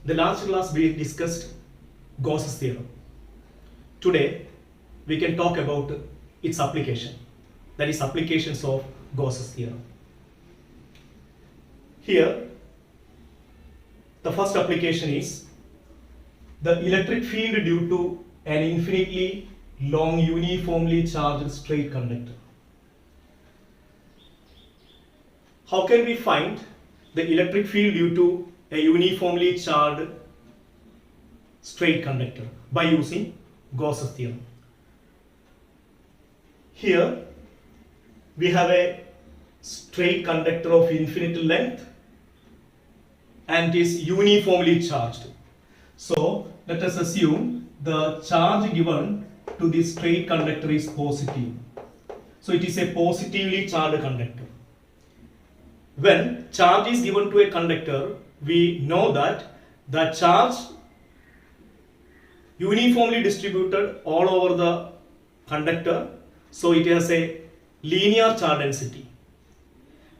The last class we discussed Gauss's theorem. Today we can talk about its application, that is applications of Gauss's theorem. Here the first application is the electric field due to an infinitely long uniformly charged straight conductor. How can we find the electric field due to a uniformly charged straight conductor? By using Gauss's theorem. Here we have a straight conductor of infinite length and is uniformly charged. So let us assume the charge given to this straight conductor is positive. So it is a positively charged conductor. When charge is given to a conductor, we know that the charge uniformly distributed all over the conductor, so it has a linear charge density.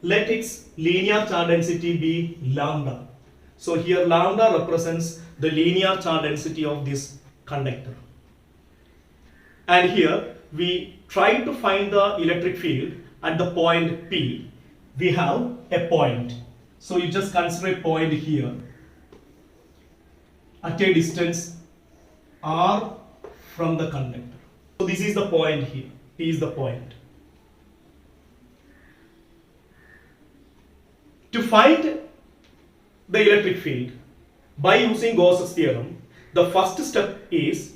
Let its linear charge density be lambda. So here lambda represents the linear charge density of this conductor. And here we try to find the electric field at the point P. We have a point. So you just consider a point here at a distance r from the conductor. So this is the point here. P is the point. To find the electric field by using Gauss's theorem, the first step is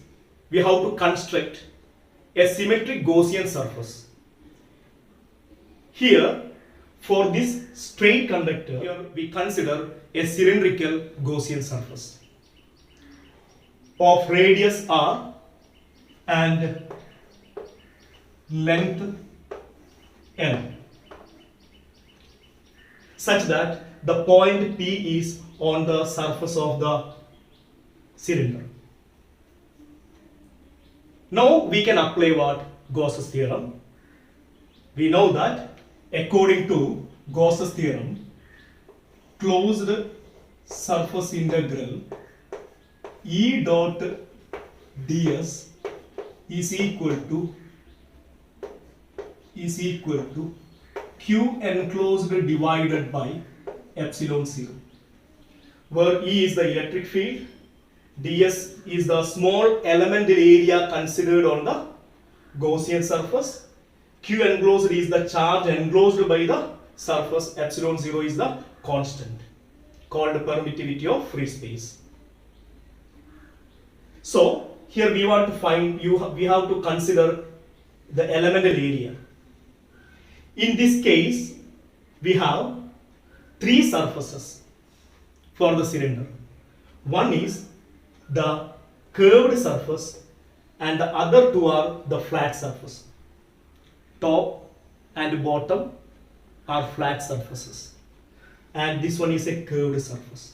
we have to construct a symmetric Gaussian surface. Here, for this straight conductor, here we consider a cylindrical Gaussian surface of radius r and length l, such that the point P is on the surface of the cylinder. Now we can apply what? Gauss's theorem. We know that according to Gauss's theorem, closed surface integral E dot ds is equal to Q enclosed divided by epsilon 0, where E is the electric field, ds is the small elemental area considered on the Gaussian surface, Q enclosed is the charge enclosed by the surface, epsilon 0 is the constant called permittivity of free space. So here we want to find, we have to consider the elemental area. In this case, we have three surfaces for the cylinder. One is the curved surface and the other two are the flat surface. Top and bottom are flat surfaces and this one is a curved surface.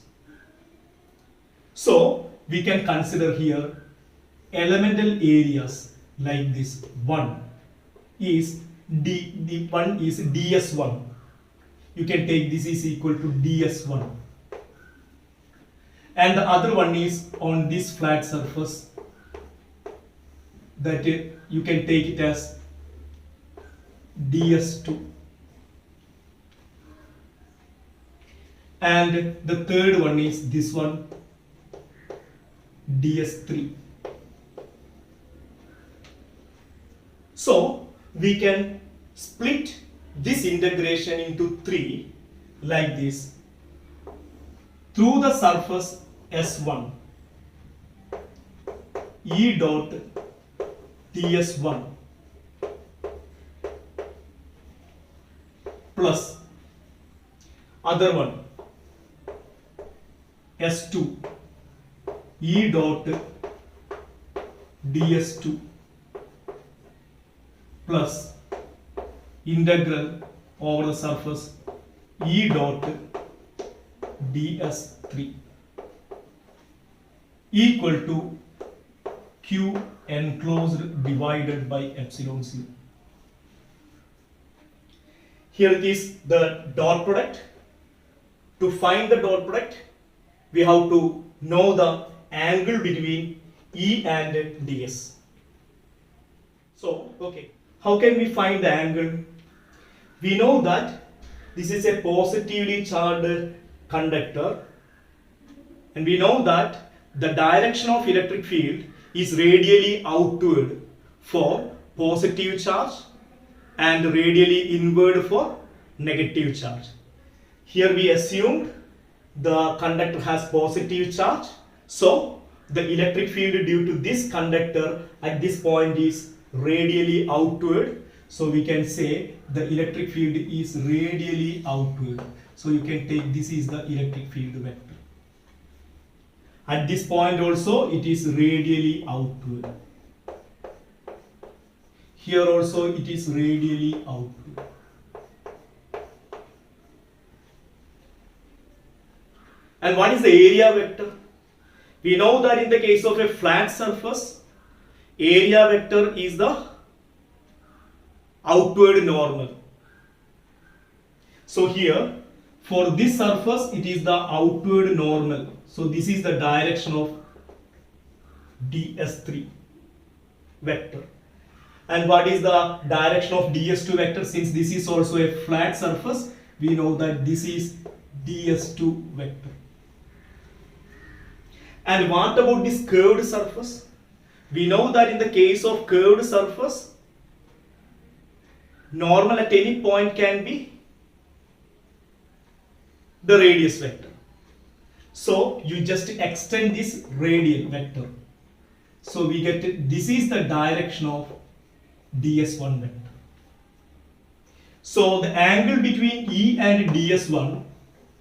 So we can consider here elemental areas like this. One is one is ds1. You can take this is equal to ds1, and the other one is on this flat surface, that you can take it as ds2, and the third one is this one, ds3. So we can split this integration into three like this. Through the surface S1, E dot ds1 plus other one S2, E dot ds2 plus integral over the surface E dot ds3 equal to Q enclosed divided by epsilon 0. Here it is the dot product. To find the dot product, we have to know the angle between E and ds. So, okay, how can we find the angle? We know that this is a positively charged conductor, and we know that the direction of electric field is radially outward for positive charge and radially inward for negative charge. Here we assumed the conductor has positive charge, so the electric field due to this conductor at this point is radially outward. So we can say the electric field is radially outward. So you can take this is the electric field vector. At this point also it is radially outward. Here also it is radially outward. And what is the area vector? We know that in the case of a flat surface, area vector is the outward normal. So here for this surface it is the outward normal. So this is the direction of ds3 vector. And what is the direction of ds2 vector? Since this is also a flat surface, we know that this is ds2 vector. And what about this curved surface? We know that in the case of curved surface, normal at any point can be the radius vector. So you just extend this radial vector. So we get this is the direction of ds1 vector. So the angle between E and ds1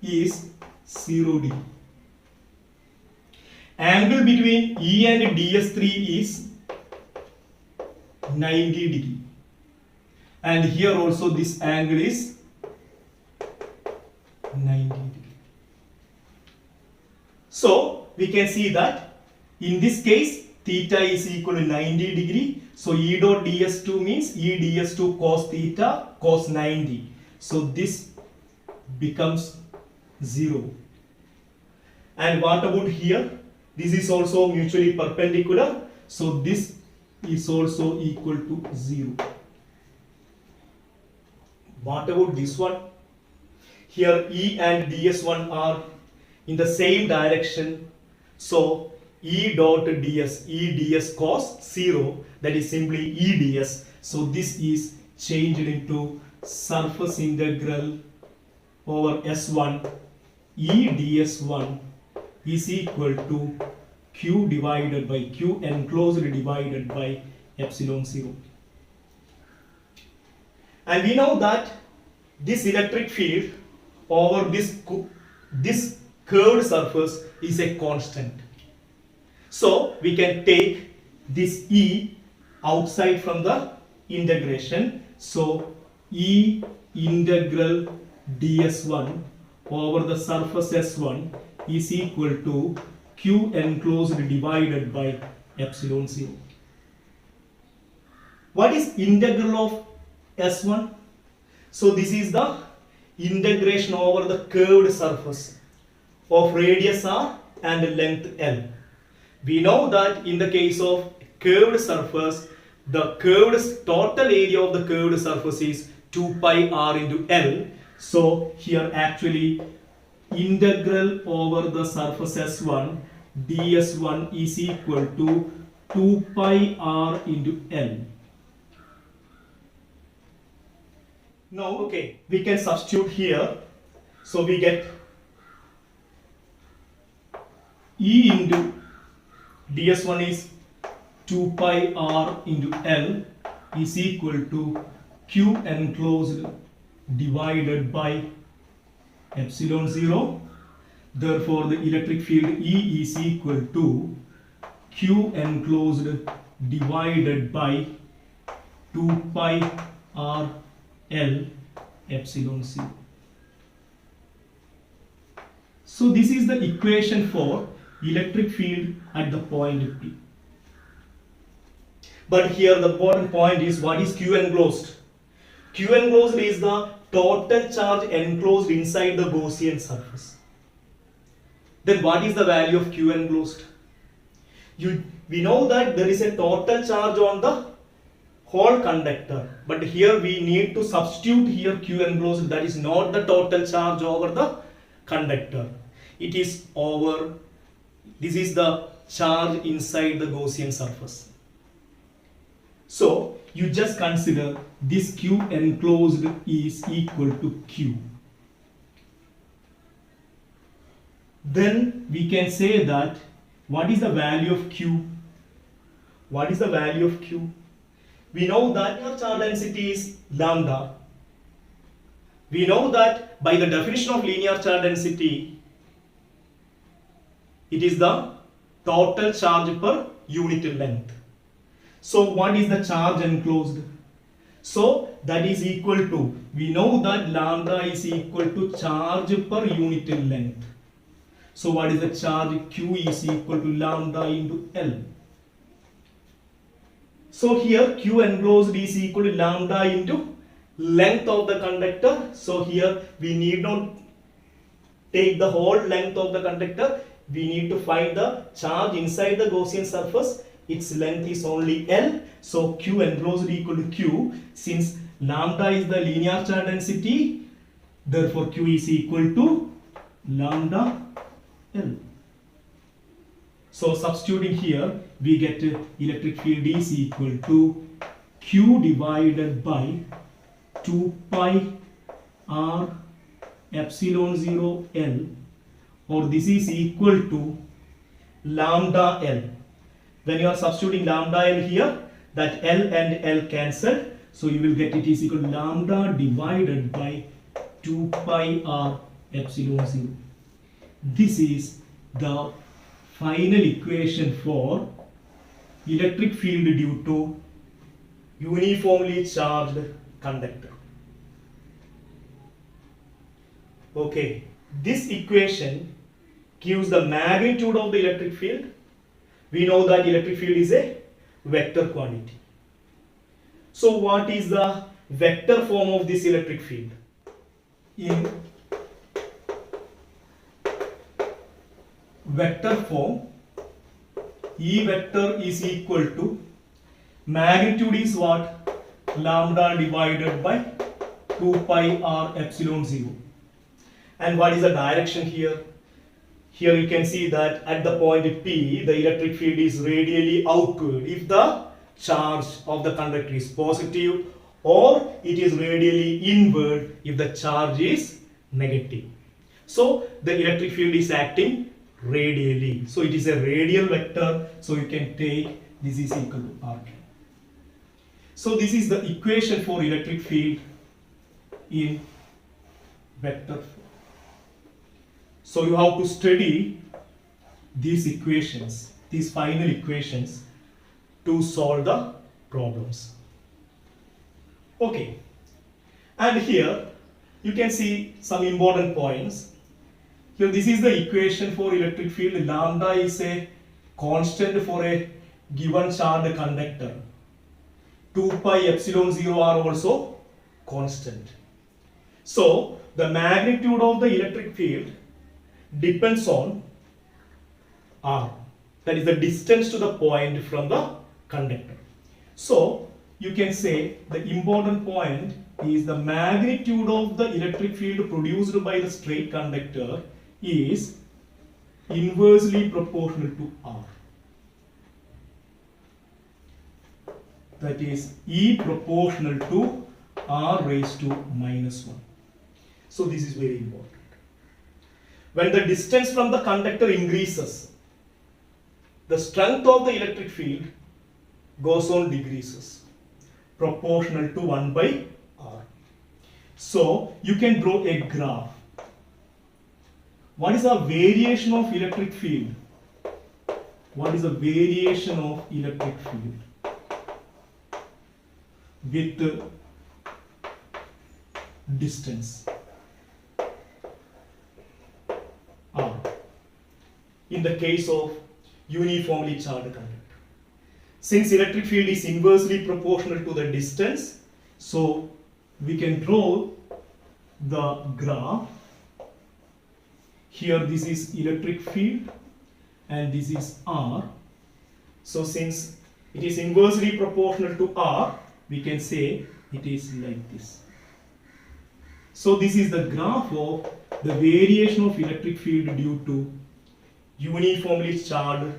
is 0 degree. Angle between E and ds3 is 90 degree. And here also this angle is 90 degree. So we can see that in this case theta is equal to 90 degree. So E dot ds2 means E ds2 cos theta cos 90. So this becomes 0. And what about here? This is also mutually perpendicular. So this is also equal to 0. What about this one? Here E and ds1 are in the same direction. So E dot ds, E ds cos 0, that is simply E ds. So this is changed into surface integral over S1 E ds1 is equal to Q divided by Q enclosed divided by epsilon 0. And we know that this electric field over this curved surface is a constant. So we can take this E outside from the integration. So E integral ds1 over the surface S1 is equal to Q enclosed divided by epsilon 0. What is integral of S1? So this is the integration over the curved surface of radius r and length L. We know that in the case of curved surface, the curved total area of the curved surface is 2 pi r into L. So here actually integral over the surface S1 ds1 is equal to 2 pi r into L. Now, okay, we can substitute here. So we get E into ds1 is 2 pi r into L is equal to Q enclosed divided by epsilon 0. Therefore, the electric field E is equal to Q enclosed divided by 2 pi r L epsilon 0. So this is the equation for electric field at the point P. But here the important point is, what is Q enclosed? Q enclosed is the total charge enclosed inside the Gaussian surface. then what is the value of Q enclosed? We know that there is a total charge on the whole conductor, but here we need to substitute here Q enclosed, that is not the total charge over the conductor. It is over, this is the charge inside the Gaussian surface. So you just consider this Q enclosed is equal to Q. Then we can say that what is the value of Q? What is the value of Q? We know that your charge density is lambda. We know that by the definition of linear charge density, it is the total charge per unit length. So what is the charge enclosed? So that is equal to, we know that lambda is equal to charge per unit length. So what is the charge? Q is equal to lambda into L. So here Q enclosed is equal to lambda into length of the conductor. So here we need not take the whole length of the conductor. We need to find the charge inside the Gaussian surface. Its length is only L. So Q enclosed equal to Q. Since lambda is the linear charge density, therefore Q is equal to lambda L. So substituting here, we get electric field is equal to Q divided by 2 pi R epsilon 0 L, or this is equal to lambda L. When you are substituting lambda L here, that L and L cancel, so you will get it is equal to lambda divided by 2 pi R epsilon 0. This is the final equation for electric field due to uniformly charged conductor. Okay, this equation gives the magnitude of the electric field. We know that electric field is a vector quantity. So what is the vector form of this electric field? In vector form, E vector is equal to, magnitude is what? Lambda divided by 2 pi R epsilon 0. And what is the direction here? Here you can see that at the point P, the electric field is radially outward if the charge of the conductor is positive, or it is radially inward if the charge is negative. So the electric field is acting radially. So it is a radial vector. So you can take this is equal to R. So this is the equation for electric field in vector form. So you have to study these equations, these final equations, to solve the problems. Okay, and here you can see some important points. Here this is the equation for electric field. Lambda is a constant for a given charged conductor. 2 pi epsilon 0 are also constant. So the magnitude of the electric field depends on R, that is the distance to the point from the conductor. So you can say the important point is the magnitude of the electric field produced by the straight conductor is inversely proportional to R. That is E proportional to R raised to minus 1. So this is very important. When the distance from the conductor increases, the strength of the electric field goes on decreases, proportional to 1 by R. So you can draw a graph. What is the variation of electric field? What is the variation of electric field with distance R in the case of uniformly charged conductor? Since electric field is inversely proportional to the distance, so we can draw the graph. Here this is electric field and this is R. So since it is inversely proportional to R, we can say it is like this. So this is the graph of the variation of electric field due to uniformly charged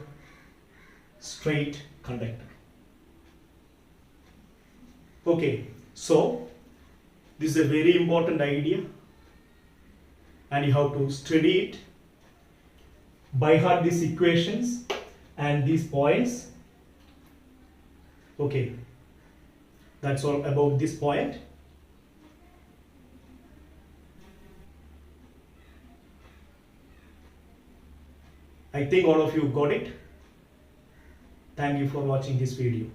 straight conductor. Okay, so this is a very important idea and you have to study it, by heart these equations and these points. Okay, that's all about this point. I think all of you got it. Thank you for watching this video.